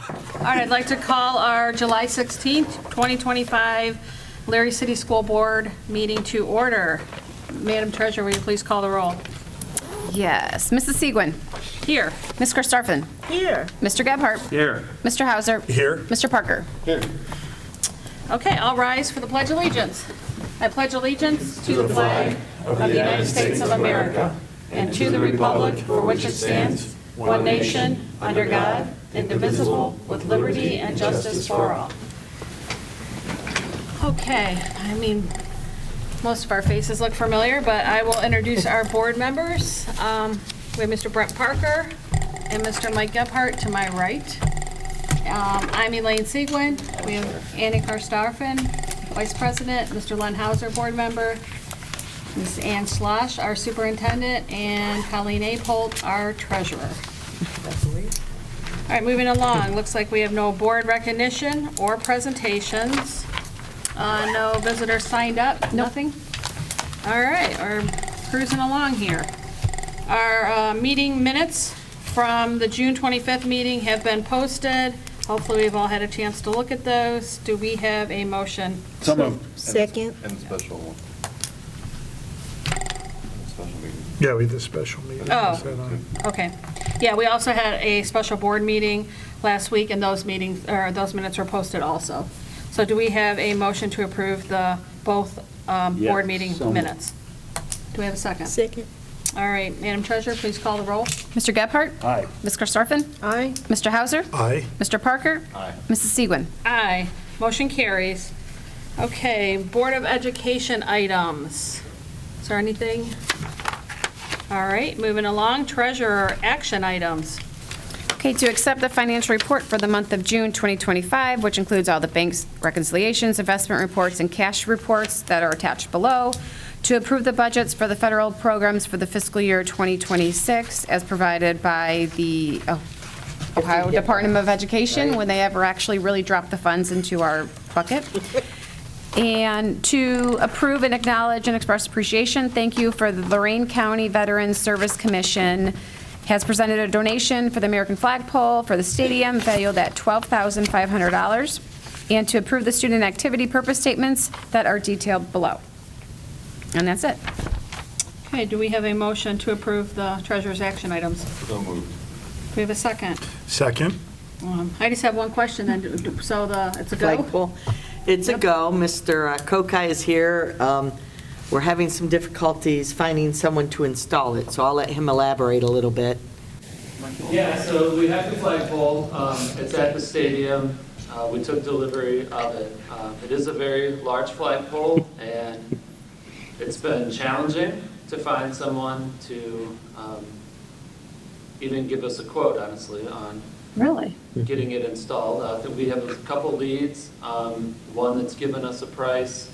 All right, I'd like to call our July 16th, 2025 Elyria City School Board meeting to order. Madam Treasurer, will you please call the roll? Yes. Mrs. Seguin. Here. Ms. Karstoffen. Here. Mr. Gebhardt. Here. Mr. Hauser. Here. Mr. Parker. Here. Okay, I'll rise for the Pledge of Allegiance. I pledge allegiance to the flag of the United States of America and to the republic for which it stands, one nation, under God, indivisible, with liberty and justice for all. Okay, I mean, most of our faces look familiar, but I will introduce our board members. We have Mr. Brent Parker and Mr. Mike Gebhardt to my right. I'm Elaine Seguin. We have Annie Karstoffen, Vice President, Mr. Len Hauser, Board Member, Ms. Ann Schloss, our Superintendent, and Colleen Apolt, our Treasurer. All right, moving along. Looks like we have no board recognition or presentations. No visitors signed up? Nothing? All right, we're cruising along here. Our meeting minutes from the June 25th meeting have been posted. Hopefully, we've all had a chance to look at those. Do we have a motion? So moved. Second. And special one. Special meeting. Yeah, we did a special meeting. Oh, okay. Yeah, we also had a special board meeting last week, and those meetings, or those minutes were posted also. So do we have a motion to approve the both board meeting minutes? Do we have a second? Second. All right, Madam Treasurer, please call the roll. Mr. Gebhardt. Aye. Ms. Karstoffen. Aye. Mr. Hauser. Aye. Mr. Parker. Aye. Mrs. Seguin. Aye. Motion carries. Okay, Board of Education items. Is there anything? All right, moving along. Treasurer action items. Okay, to accept the financial report for the month of June 2025, which includes all the bank's reconciliations, investment reports, and cash reports that are attached below. To approve the budgets for the federal programs for the fiscal year 2026 as provided by the Ohio Department of Education when they ever actually really drop the funds into our bucket. And to approve and acknowledge and express appreciation, thank you for the Lorain County Veterans Service Commission has presented a donation for the American flagpole for the stadium valued at $12,500, and to approve the student activity purpose statements that are detailed below. And that's it. Okay, do we have a motion to approve the treasurer's action items? So moved. Do we have a second? Second. I just have one question then. So it's a go? Flagpole. It's a go. Mr. Kokai is here. We're having some difficulties finding someone to install it, so I'll let him elaborate a little bit. Yeah, so we have the flagpole. It's at the stadium. We took delivery of it. It is a very large flagpole, and it's been challenging to find someone to even give us a quote, honestly, on Really? getting it installed. I think we have a couple leads, one that's given us a price,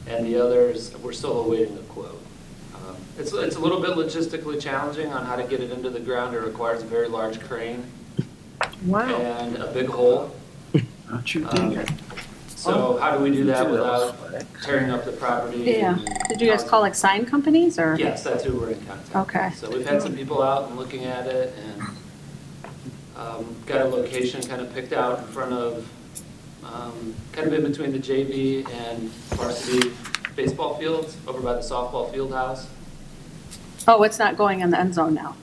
and the others, we're still awaiting a quote. It's a little bit logistically challenging on how to get it into the ground. It requires a very large crane and a big hole. So how do we do that without tearing up the property? Yeah. Did you guys call like sign companies or? Yes, that's who we're in contact with. Okay. So we've had some people out and looking at it, and got a location kind of picked out in front of, kind of in between the JV and varsity baseball fields, over by the softball field house. Oh, it's not going in the end zone now?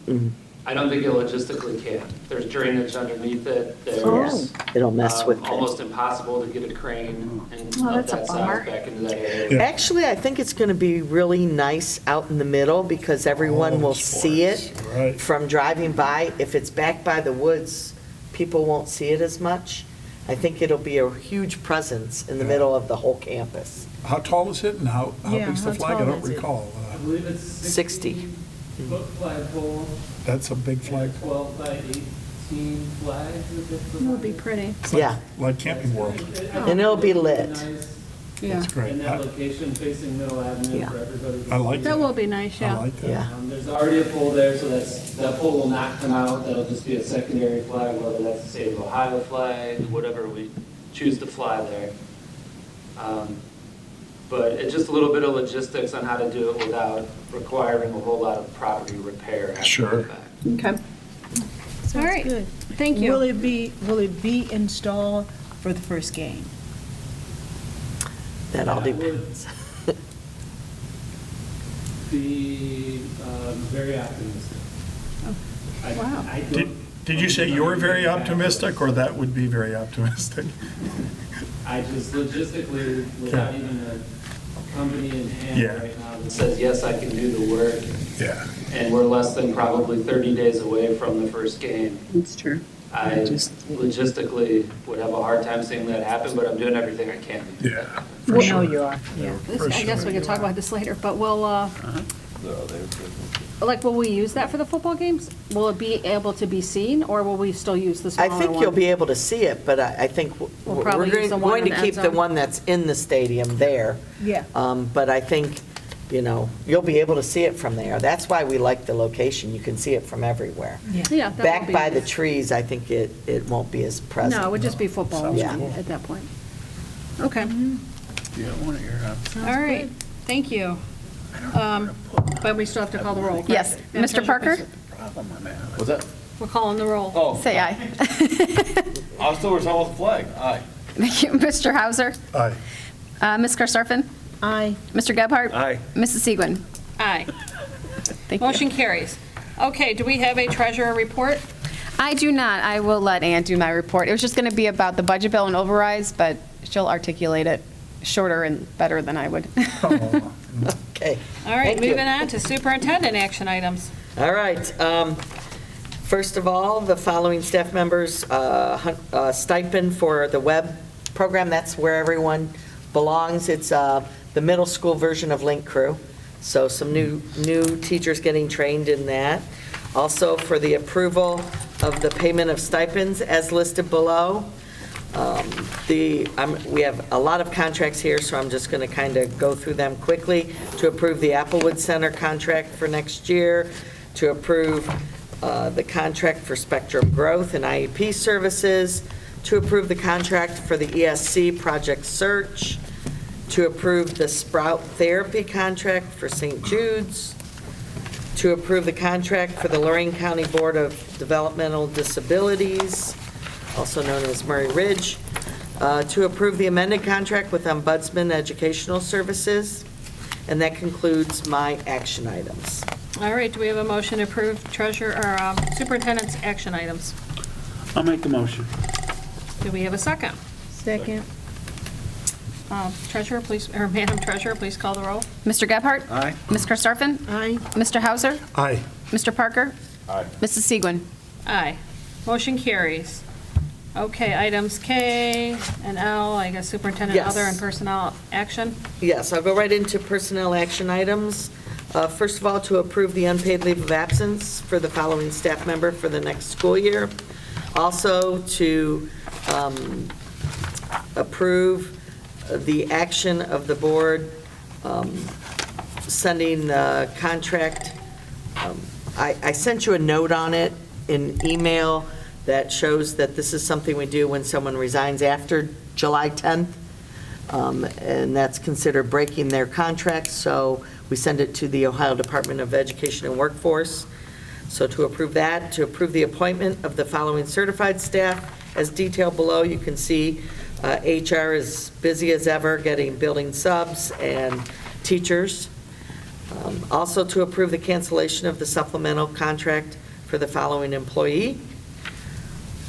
I don't think it logistically can. There's drainage underneath it. Oh. There's It'll mess with it. almost impossible to get a crane and Oh, of that's a that bummer. size back into that area. Actually, I think it's going to be really nice out in the middle because everyone will see it Right. from driving by. If it's back by the woods, people won't see it as much. I think it'll be a huge presence in the middle of the whole campus. How tall is it and how big's the how flag? I tall don't is it? recall. I believe it's 60. 60-foot flagpole. That's a big flag. 12 by 18 flags. That would be pretty. It's like- Yeah. Like Camping World. And it'll be lit. Yeah. That's great. In that location facing Middle Avenue for everybody. I like That that. will be nice, I yeah. like that. Yeah. There's already a pole there, so that pole will not come out. That'll just be a secondary flag, whether that's the state of Ohio flag, whatever we choose to fly there. But it's just a little bit of logistics on how to do it without requiring a whole lot of property repair after Sure. the fact. Okay. All right, good. thank you. Will it be installed for the first game? That all depends. Be very optimistic. Wow. Did you say you're very optimistic, or that would be very optimistic? I just logistically, without even a company in hand Yeah. right now, It says, yes, I can do the work, Yeah. and we're less than probably 30 days away from the first game. That's true. I logistically would have a hard time seeing that happen, but I'm doing everything I can. Yeah. We know you are, yeah. I guess we can talk about this later, but we'll, will we use that for the football games? Will it be able to be seen, or will we still use the I smaller one? think you'll be able to see it, but I think we're probably use the one going in to the keep end the zone. one that's in the stadium there. Yeah. But I think, you'll be able to see it from there. That's why we like the location. You can see it from everywhere. Yeah. that Back won't be by the used. trees, I think it won't be as present. No, it would just be football Yeah. at that point. Okay. You got one at your house. All right, thank you. But we still have to call the roll, correct? Yes. Madam Mr. Treasurer, Parker? please. Problem I'm having. What's that? We're calling the roll. Oh, Say aye. I was still talking about the flag. Aye. Thank you. Mr. Hauser? Aye. Ms. Karstoffen? Aye. Mr. Gebhardt? Aye. Mrs. Segwin? Aye. Thank you. Motion carries. Okay, do we have a treasurer report? I do not. I will let Ann do my report. It was just going to be about the budget bill and overrides, but she'll articulate it shorter and better than I would. Oh, Okay. All right, Thank you. moving on to superintendent action items. All right. First of all, the following staff members stipend for the web program. That's where everyone belongs. It's the middle school version of Link Crew. So some new teachers getting trained in that. Also for the approval of the payment of stipends as listed below. We have a lot of contracts here, so I'm just going to kind of go through them quickly. To approve the Applewood Center contract for next year, to approve the contract for Spectrum Growth and IEP services, to approve the contract for the ESC Project Search, to approve the Sprout Therapy contract for St. Jude's, to approve the contract for the Lorraine County Board of Developmental Disabilities, also known as Murray Ridge, to approve the amended contract with Ombudsman Educational Services, and that concludes my action items. All right, do we have a motion to approve treasurer, or superintendent's action items? I'll make the motion. Do we have a second? Second. Treasurer, please, or Madam Treasurer, please call the roll. Mr. Gebhardt? Aye. Ms. Karstoffen? Aye. Mr. Hauser? Aye. Mr. Parker? Aye. Mrs. Segwin? Aye. Motion carries. Okay, items K and L, I guess superintendent, Yes. other, and personnel action. Yes, I'll go right into personnel action items. First of all, to approve the unpaid leave of absence for the following staff member for the next school year. Also, to approve the action of the board sending the contract. I sent you a note on it in email that shows that this is something we do when someone resigns after July 10th, and that's considered breaking their contract, so we send it to the Ohio Department of Education and Workforce. So to approve that, to approve the appointment of the following certified staff, as detailed below, you can see HR is busy as ever getting building subs and teachers. Also to approve the cancellation of the supplemental contract for the following employee.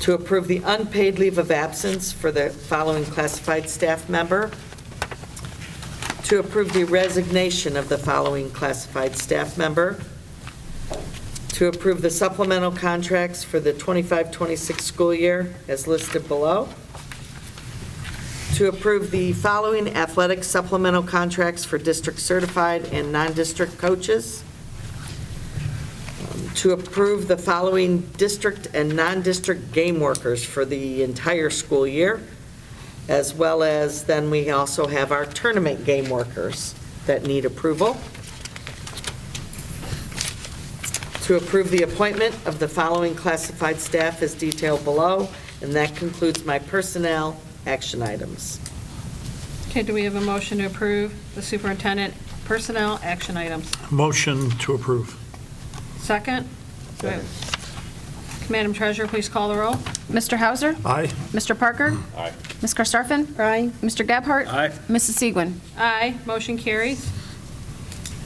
To approve the unpaid leave of absence for the following classified staff member. To approve the resignation of the following classified staff member. To approve the supplemental contracts for the 25-26 school year as listed below. To approve the following athletic supplemental contracts for district certified and non-district coaches. To approve the following district and non-district game workers for the entire school year, as well as then we also have our tournament game workers that need approval. To approve the appointment of the following classified staff as detailed below, and that concludes my personnel action items. Okay, do we have a motion to approve the superintendent personnel action items? Motion to approve. Second? Madam Treasurer, please call the roll. Mr. Hauser? Aye. Mr. Parker? Aye. Ms. Karstafen? Aye. Mr. Gebhardt? Aye. Mrs. Segwin? Aye, motion carries.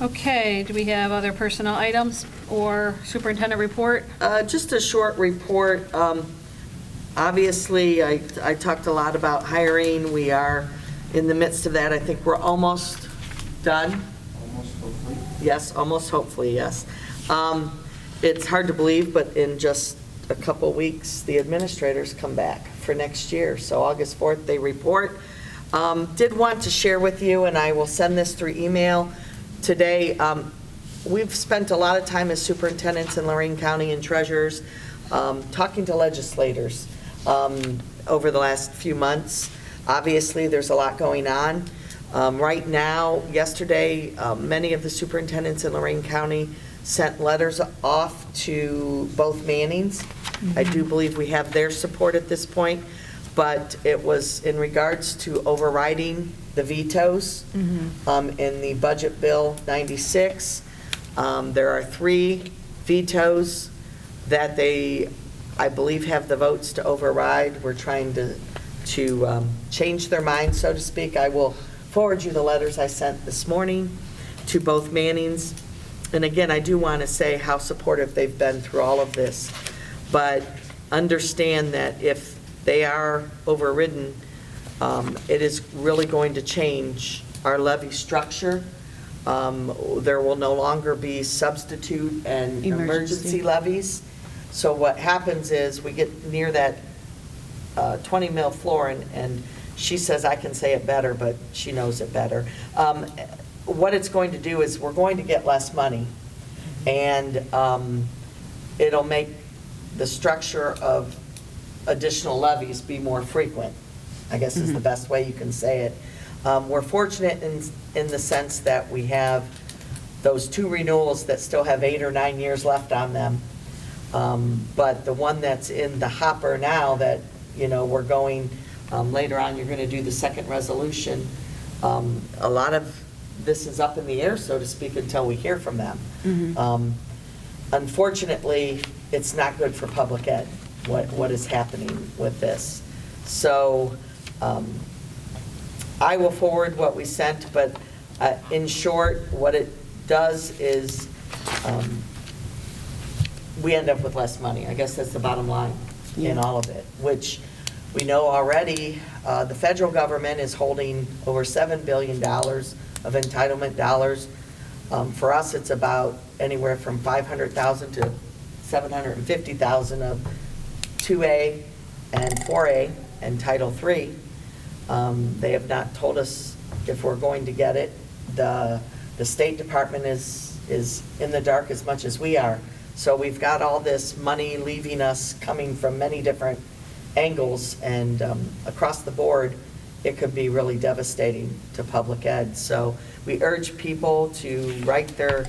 Okay, do we have other personnel items or superintendent report? Just a short report. Obviously, I talked a lot about hiring. We are in the midst of that. I think we're almost done. Almost hopefully. Yes, almost hopefully, yes. It's hard to believe, but in just a couple weeks, the administrators come back for next year. So August 4th, they report. Did want to share with you, and I will send this through email today. We've spent a lot of time as superintendents in Lorraine County and treasurers talking to legislators over the last few months. Obviously, there's a lot going on. Right now, yesterday, many of the superintendents in Lorraine County sent letters off to both Mannings. I do believe we have their support at this point, but it was in regards to overriding the vetoes in the Budget Bill 96. There are 3 vetoes that they, I believe, have the votes to override. We're trying to change their mind, so to speak. I will forward you the letters I sent this morning to both Mannings. And again, I do want to say how supportive they've been through all of this. But understand that if they are overridden, it is really going to change our levy structure. There will no longer be substitute and emergency levies. So what happens is we get near that 20 mil floor, and she says I can say it better, but she knows it better. What it's going to do is we're going to get less money, and it'll make the structure of additional levies be more frequent, I guess is the best way you can say it. We're fortunate in the sense that we have those 2 renewals that still have 8 or 9 years left on them. But the one that's in the hopper now that, we're going, later on, you're going to do the second resolution. A lot of this is up in the air, so to speak, until we hear from them. Unfortunately, it's not good for public ed, what is happening with this. So I will forward what we sent, but in short, what it does is we end up with less money. I guess that's the bottom line in all of it, which we know already the federal government is holding over $7 billion of entitlement dollars. For us, it's about anywhere from $500,000 to $750,000 of 2A and 4A and Title III. They have not told us if we're going to get it. The State Department is in the dark as much as we are. So we've got all this money leaving us coming from many different angles, and across the board, it could be really devastating to public ed. So we urge people to write their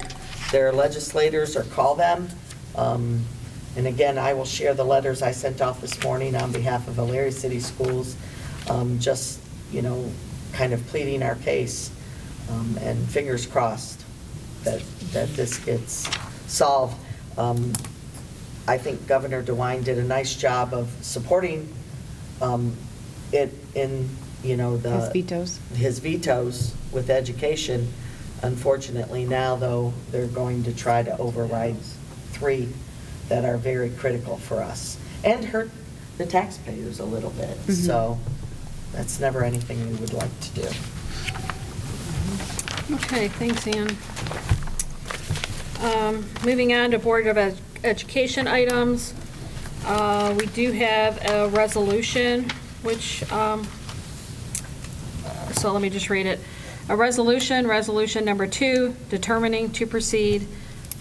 legislators or call them. And again, I will share the letters I sent off this morning on behalf of Elyria City Schools, just, kind of pleading our case, and fingers crossed that this gets solved. I think Governor DeWine did a nice job of supporting it in, his vetoes with education. Unfortunately, now, though, they're going to try to override 3 that are very critical for us and hurt the taxpayers a little bit. So that's never anything we would like to do. Okay, thanks, Ann. Moving on to Board of Education items. We do have a resolution, which, so let me just read it. A resolution number 2, determining to proceed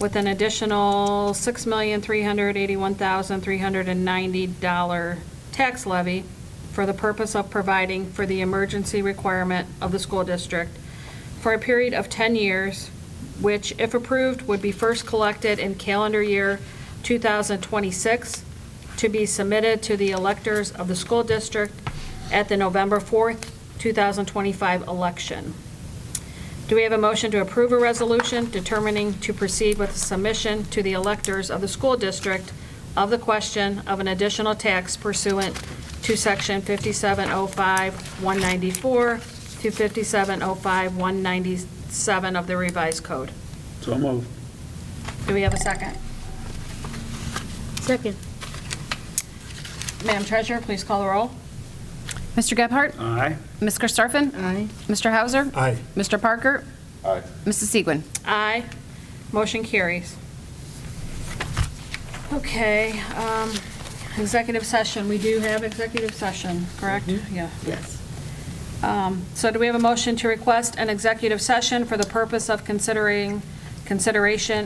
with an additional $6,381,390 tax levy for the purpose of providing for the emergency requirement of the school district for a period of 10 years, which, if approved, would be first collected in calendar year 2026, to be submitted to the electors of the school district at the November 4th, 2025 election. Do we have a motion to approve a resolution determining to proceed with the submission to the electors of the school district of the question of an additional tax pursuant to Section 5705-194 to 5705-197 of the revised code. So moved. Do we have a second? Second. Madam Treasurer, please call the roll. Mr. Gebhardt? Aye. Ms. Karstoffen? Aye. Mr. Hauser? Aye. Mr. Parker? Aye. Mrs. Segwin? Aye. Motion carries. Okay, executive session. We do have executive session, correct? Yeah. Yes. So do we have a motion to request an executive session for the purpose of consideration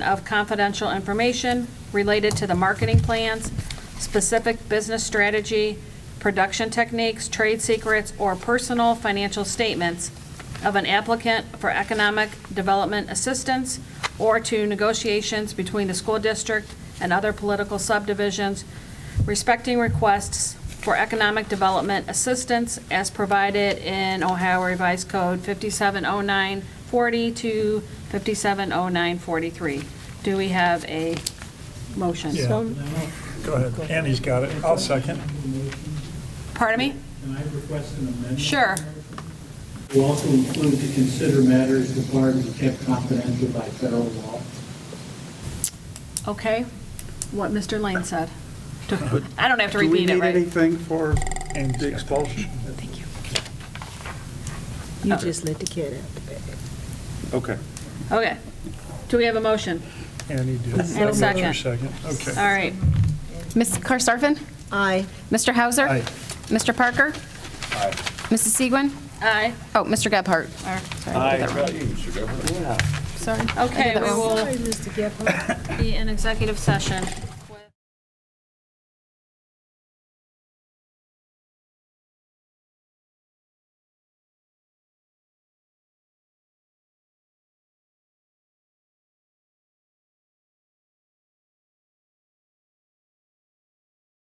of confidential information related to the marketing plans, specific business strategy, production techniques, trade secrets, or personal financial statements of an applicant for economic development assistance, or to negotiations between the school district and other political subdivisions respecting requests for economic development assistance as provided in Ohio Revised Code 570940 to 570943. Do we have a motion? Yeah. Go ahead. Andy's got it. I'll second. Pardon me? Can I request an amendment? Sure. To also include to consider matters required to be kept confidential by federal law. Okay. What Mr. Lane said. I don't have to repeat it, Do we need right? anything for the expulsion? Thank you. You just let the cat out the bag. Okay. Okay. Do we have a motion? Andy did. And a second. Second. Okay. All right. Ms. Karstoffen? Aye. Mr. Hauser? Aye. Mr. Parker? Aye. Mrs. Segwin? Aye. Oh, Mr. Gebhardt. Sorry. Sorry, I did that wrong. Got you, Mr. Governor. Sorry. I Okay, did that we wrong. will Sorry, Mr. Gephardt. be in executive session.